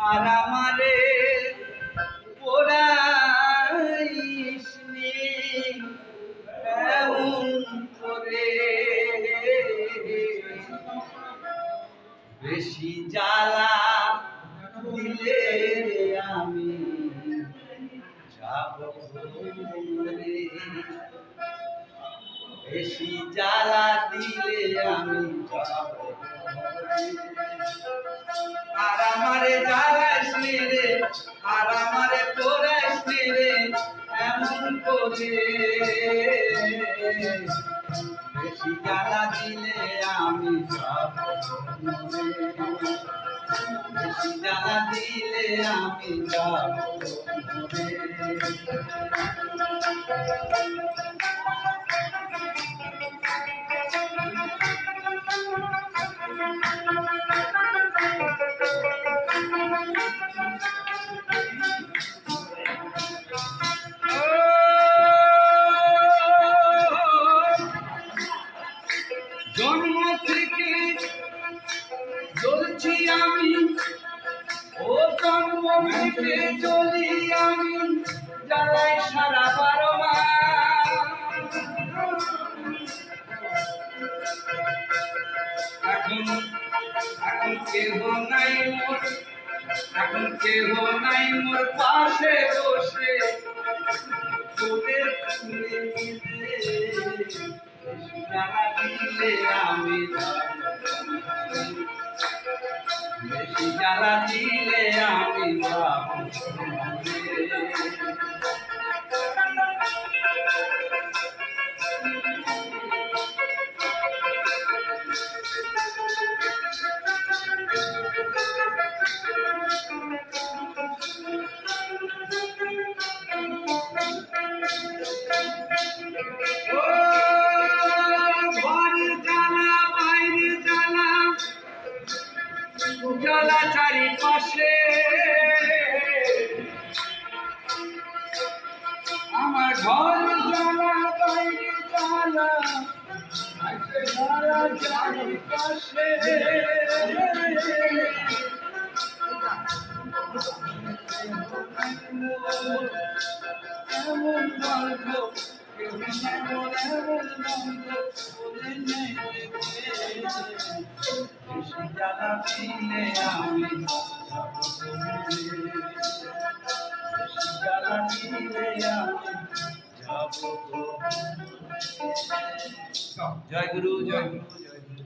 আর আমারে পোড়াইস নে এমন করে, বেশি জ্বালা দিলে আমি যাব মরে, বেশি জ্বালা দিলে আমি যাব মরে। আর আমারে জ্বালাইস নে রে, আর আমারে পোড়াইস নে রে এমন করে, বেশি জ্বালা দিলে আমি যাব মরে, বেশি জ্বালা দিলে আমি যাব মরে। জন্ম থেকে জ্বলছি আমি, ও জন্ম থেকে জ্বলি আমি, জ্বালাই সারা 12 মাস। এখন কেহ নাই মোর, এখন কেহ নাই মোর পাশে বসে তোদের খুলে দিলে, জ্বালা দিলে আমি যাব, বেশি জ্বালা দিলে আমি যাব জ্বালা চারিপাশে, আমার ঘর জ্বালা বাইরে জ্বালা, জ্বালা চারিপাশে, এমন গল্প এমন গল্প বলে নেই, বেশি জ্বালা দিলে আমি যাব মরে, বেশি জ্বালা দিলে আমি যাব মরে। জয় গুরু, জয় গুরু, জয় গুরু।